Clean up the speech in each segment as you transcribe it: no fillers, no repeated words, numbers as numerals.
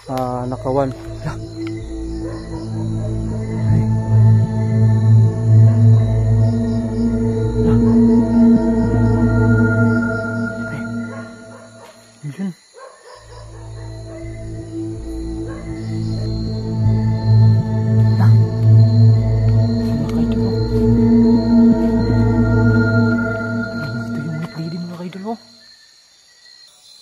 nakawan.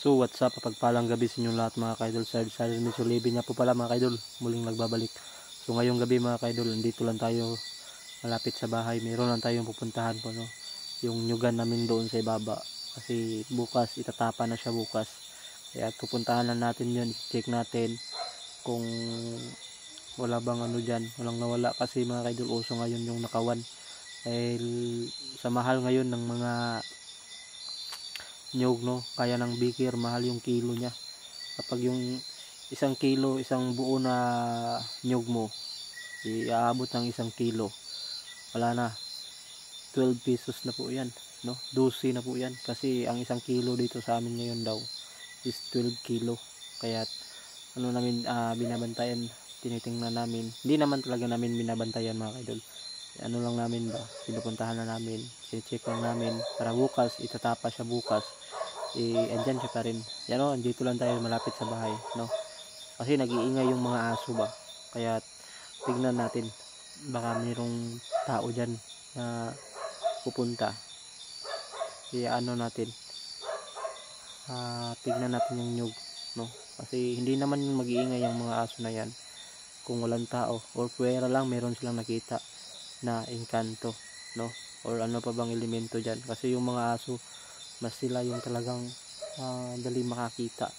So what's up, pagpalang gabi sa inyong lahat mga kaidol. Sir Misulibin niya po pala mga kaidol, muling nagbabalik. So ngayong gabi mga kaidol, nandito lang tayo malapit sa bahay. Meron lang tayong pupuntahan po, no? Yung nyugan namin doon sa ibaba. Kasi bukas, itatapa na siya bukas. Kaya pupuntahan lang natin yun, check natin kung wala bang ano dyan. Walang nawala kasi mga kaidol, uso ngayon yung nakawan. Dahil sa mahal ngayon ng mga nyug, no, kaya ng bikir, mahal yung kilo niya. Kapag yung isang kilo, isang buo na nyug mo, iaabot ng 1 kilo, wala na, 12 pesos na po yan, no, 12 na po yan. Kasi ang 1 kilo dito sa amin ngayon daw is 12 kilo. Kaya ano namin, binabantayan, tinitingnan namin. Hindi naman talaga namin binabantayan mga kaidol, ano lang namin ba, pinupuntahan na namin, check lang namin para bukas, itatapa siya bukas. Andyan siya pa rin. Yan o, andito lang tayo malapit sa bahay, no? Kasi nag-iingay yung mga aso ba. Kaya tignan natin, baka mayroong tao dyan na pupunta. Kaya ano natin, tignan natin yung nyug, no? Kasi hindi naman mag-iingay yung mga aso na yan kung walang tao, or puwera lang meron silang nakita na engkanto, no? Or ano pa bang elemento dyan. Kasi yung mga aso, mas sila yung talagang dali makakita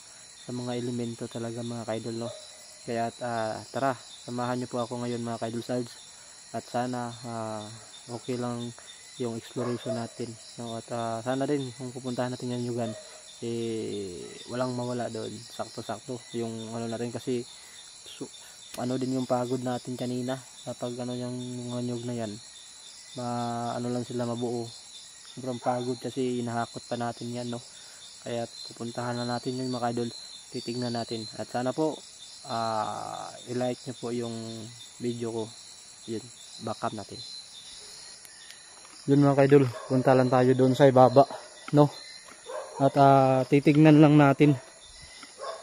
sa mga elemento talaga mga kaidol, no? Kaya tara, samahan nyo po ako ngayon mga kaidol Sarge. At sana okay lang yung exploration natin, no? At sana din kung pupuntahan natin yung nyugan, walang mawala doon, sakto-sakto yung ano natin. Kasi ano din yung pagod natin kanina kapag ano yung mga nyug na yan, ano lang sila, mabuo. Sobrang pagod kasi inahakot pa natin yan, no? Kaya pupuntahan na natin yung mga idol, titignan natin. At sana po i-like nyo po yung video ko. Yun, backup natin. Yun mga idol, punta lang tayo doon sa ibaba, no? At titignan lang natin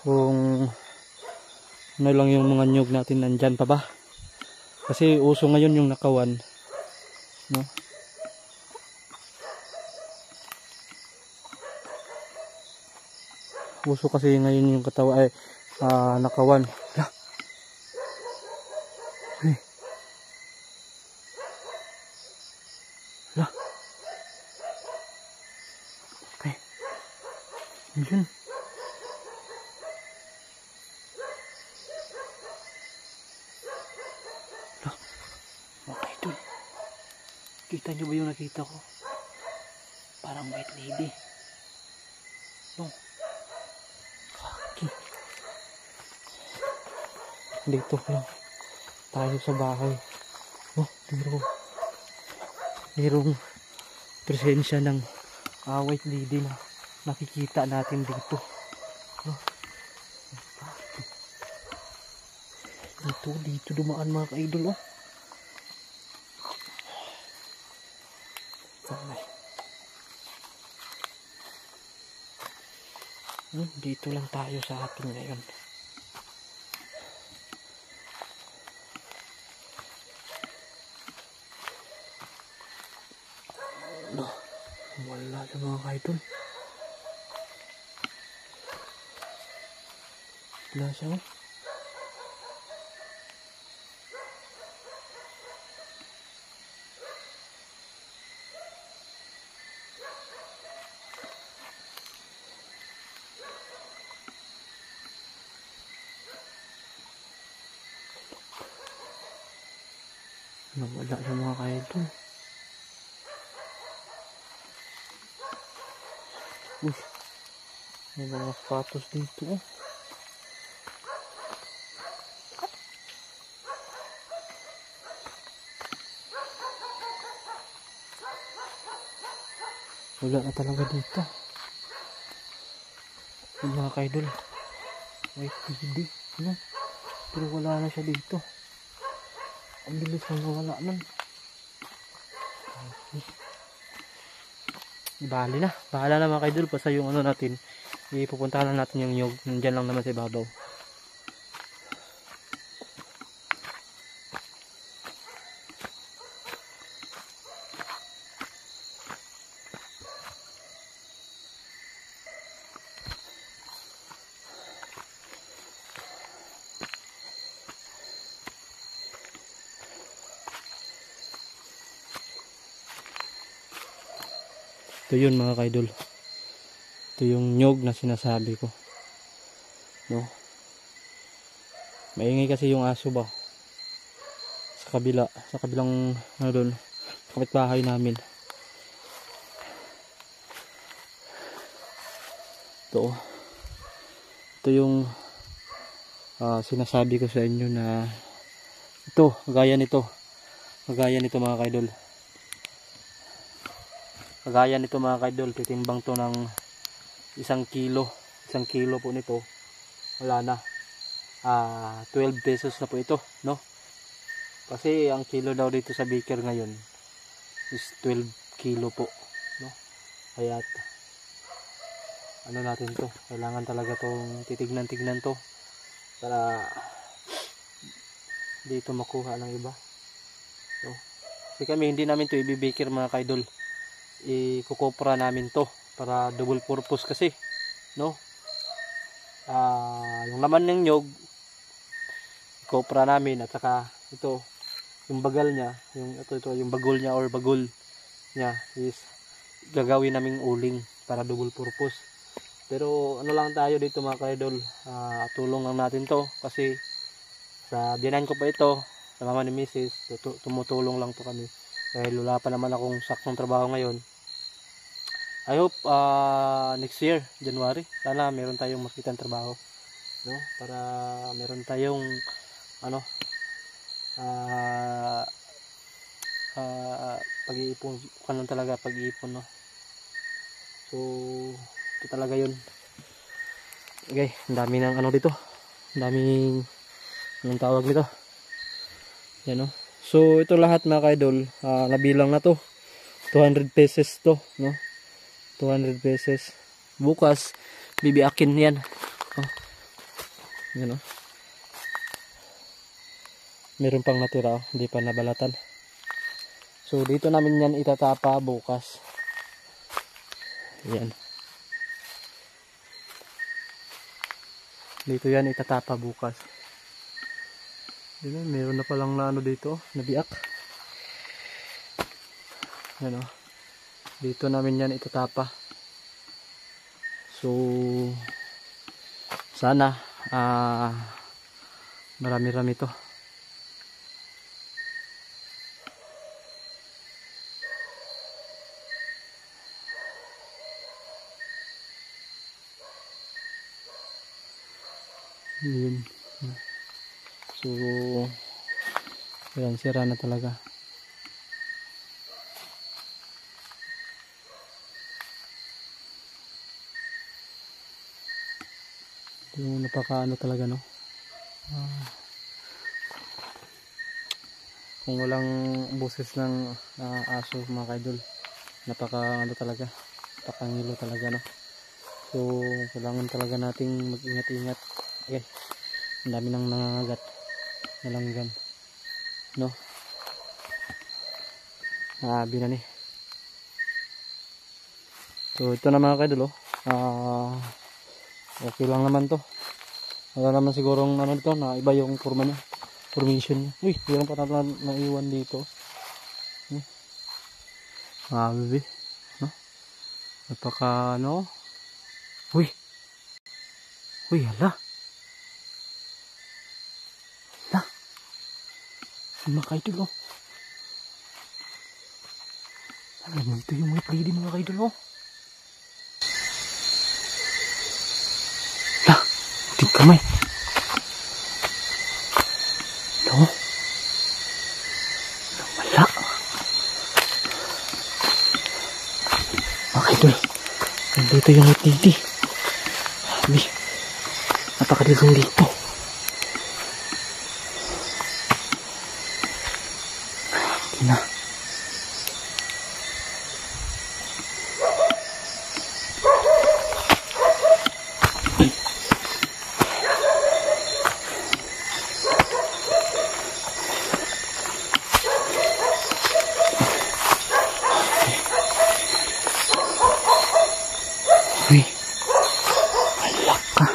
kung ano lang yung mga nyug natin nandyan pa ba. Kasi uso ngayon yung nakawan, no? Uso kasi ngayon yung nakawan. Okay. Yun. Okay, ito. Kita nyo ba yung nakita ko? Parang white lady. No. Dito lang tayo sa bahay. Oh, mayroong presensya ng white lady na nakikita natin dito. Oh, dito dumaan mga kaidol, oh. Dito lang tayo sa atin ngayon. Wala sa mga kaidol. Wala siya, oh. Wala sa mga kaidol. Uy, may mga sapatos dito, oh. Wala na talaga dito. Yung mga kaidol, white lady, Ano? Pero wala na siya dito. Ang bilis na nawala nun. Bali na. Bahala na mga kaidol. Basta yung ano natin. Ipupuntahan lang natin yung nyug. Nandyan lang naman sa ibabaw. Ito yun mga kaidol. Ito yung nyog na sinasabi ko. No? Maingay kasi yung aso ba. Sa kabila. Sa kabilang ano doon. Kapitbahay namin. Ito. Ito yung sinasabi ko sa inyo na ito. Kagaya nito. Kagaya nito mga kaidol. Kagaya nito mga kaidol, titimbang to ng 1 kilo. 1 kilo po nito. Wala na. 12 pesos na po ito, no? Kasi ang kilo daw dito sa baker ngayon is 12 kilo po, no? Kaya ano natin to? Kailangan talaga tong titignan-tignan to para dito makuha ng iba. No? Kasi kami hindi namin to i-baker mga kaidol. Ikukopra namin to para double purpose kasi, no? Yung laman ng nyog ikopra namin at saka ito yung bagal niya, ito yung bagol niya or bagol niya is gagawin naming uling para double purpose. Pero ano lang tayo dito mga kaidol, tulong lang natin to kasi sa dinain ko pa ito sa mama ni Mrs. Tumutulong lang po kami. Dahil wala pa naman akong saktong trabaho ngayon. I hope next year, January, sana meron tayong makitang trabaho, no? Para meron tayong ano pag-iipon, kanon talaga pag-iipon, no? So, ito talaga 'yun. Okay, ang dami ng ano dito. Ang daming anong tawag nito? Yan, no? So ito lahat mga kaidol, nabilang na to. 200 pesos to, no? 200 pesos. Bukas bibiakin 'yan. Oh. Yan, no? Meron pang natira, oh. Hindi pa nabalatan. So dito namin 'yan itatapa bukas. Yan. Dito 'yan itatapa bukas. Yan, meron na palang na ano dito, nabiak. Yan, o. Dito namin yan itatapa. So, sana marami-rami to. Yun. So, yan, sira na talaga. Yung napakaano talaga, no? Kung walang boses ng aso mga kaidol, napaka ano talaga, napakangilo talaga, no? So, kailangan talaga nating mag-ingat-ingat. Okay, ang dami nang nangangagat na langgam, no? Binani. So ito na mga kaidol, okay lang naman to. Wala naman sigurong ano dito na iba yung forma niya, formation niya. Uy, meron pa na naiwan dito. Baby, no? Napaka ano. Uy, hala. Mga kaidol, oh. Alam mo, ito yung white lady mga kaidol, oh. Lah, tig kamay. No. Wala. Mga kaidol, nandito yung white lady. Sabi, napakadilong dito. Na. Uy, alak ka.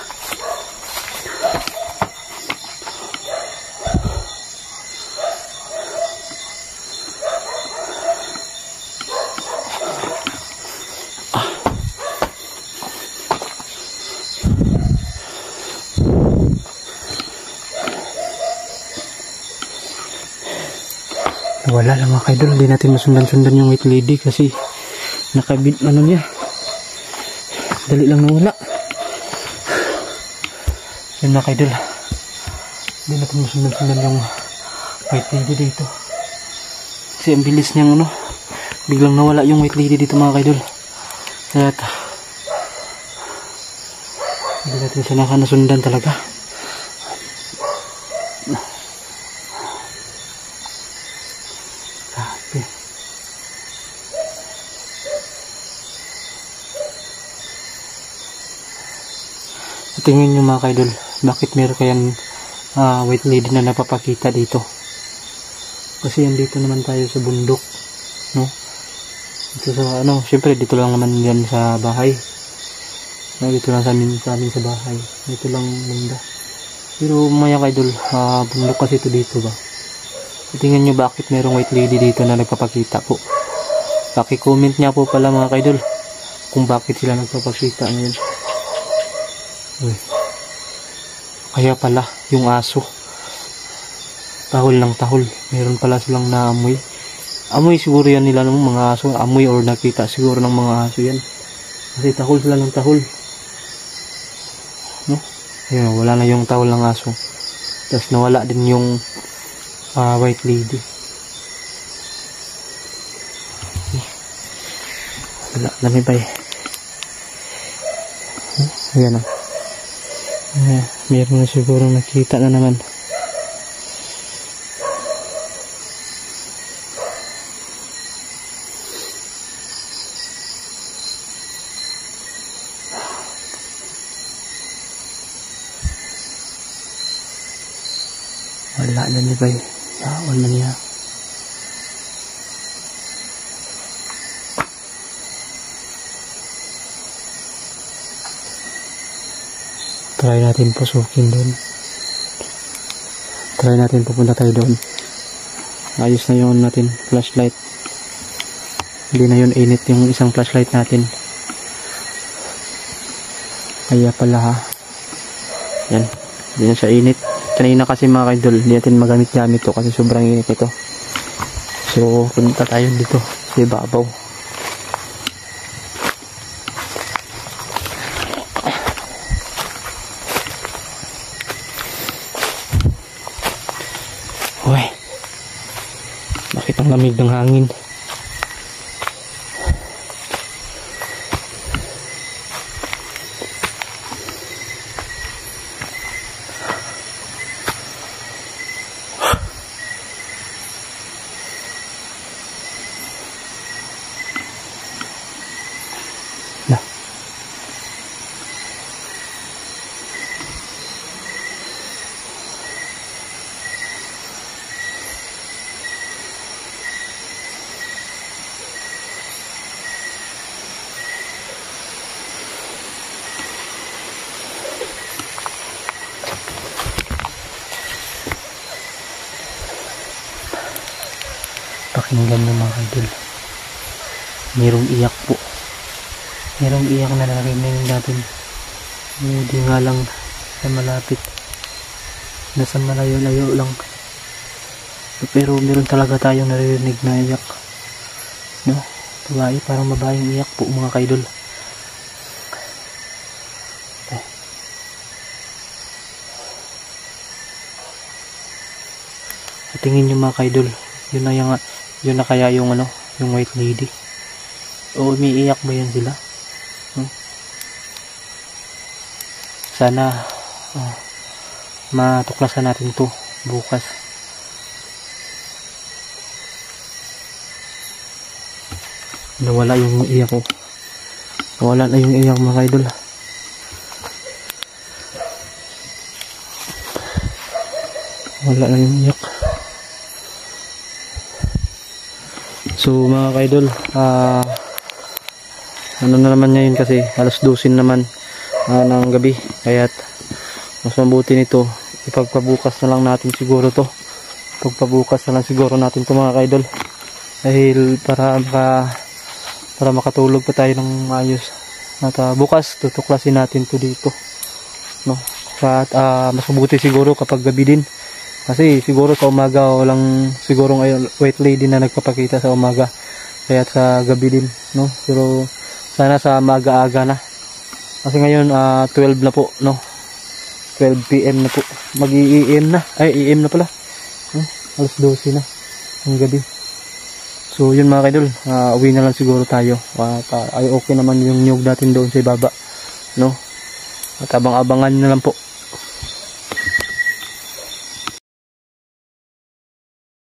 Wala lang mga kaidol, hindi natin masundan-sundan yung white lady kasi nakabit ano niya. Dali lang nawala. Yan mga kaidol, hindi natin masundan-sundan yung white lady dito. Kasi ang bilis niyang ano, biglang nawala yung white lady dito mga kaidol. Kaya hindi natin siya nasundan talaga. Tingin nyo mga kaidol, bakit meron kayang white lady na napapakita dito? Kasi andito naman tayo sa bundok, no? Dito sa ano, syempre dito lang naman yan sa bahay. No, dito lang sa amin sa bahay. Dito lang bunda. Pero mga kaidol, bundok kasi ito dito ba? Tingnan nyo bakit merong white lady dito na nagpapakita po. Paki-comment niya po pala mga kaidol kung bakit sila nagpapakita ngayon. Uy. Kaya pala yung aso tahol ng tahol, meron pala silang naamoy. Amoy siguro yan nila ng mga aso, amoy or nakita siguro ng mga aso yan kasi tahol sila ng tahol, no? Ayun, wala na yung tahol ng aso, tapos nawala din yung white lady. Wala, dami pa eh. Ayan o. Meron na siguro nakita na naman. Wala na ni bay. Yaon na niya. Try natin pasukin doon. Try natin pupunta tayo doon. Ayos na yun natin. Flashlight. Hindi na yun init yung isang flashlight natin. Kaya pala ha. Yan. Hindi na siya init. Kanina kasi mga kaidol, hindi natin magamit-gamit to kasi sobrang init ito. So, punta tayo dito sa ibabaw. Uy, bakit ang lamig ng hangin? Pakinggan nyo mga kaidol, merong iyak po, merong iyak na narinig natin. Hindi nga lang sa malapit, nasa malayo-layo lang, pero meron talaga tayong narinig na iyak, no? Babae, parang babaeng iyak po mga kaidol. Tingin nyo mga kaidol, yun na kaya yung ano, yung white lady, o umiiyak ba yan sila? Sana matuklasan natin to bukas. Nawala yung iyak ko. Nawala na yung iyak mga idol. Wala na yung iyak. So mga idol, ano na naman ngayon kasi alas 12 naman ng gabi. Kaya't mas mabuti nito ipagpabukas na lang natin siguro to. Pagpabukas na lang siguro natin to mga idol. Dahil para makatulog pa tayo ng maayos. At bukas tutuklasin natin to dito, no? At mas mabuti siguro kapag gabi din. Kasi siguro sa umaga walang siguro ngayon white lady na nagpapakita sa umaga. Kaya sa gabi din, no? Pero sana sa maaga-aga na. Kasi ngayon 12 na po, no? 12 PM na po. Mag-i-AM na. Ay, AM na pala. Alas 12 na ng gabi. So yun mga idol, uwi na lang siguro tayo. Ay okay naman yung nyug natin doon sa ibaba, no? At abang-abangan na lang po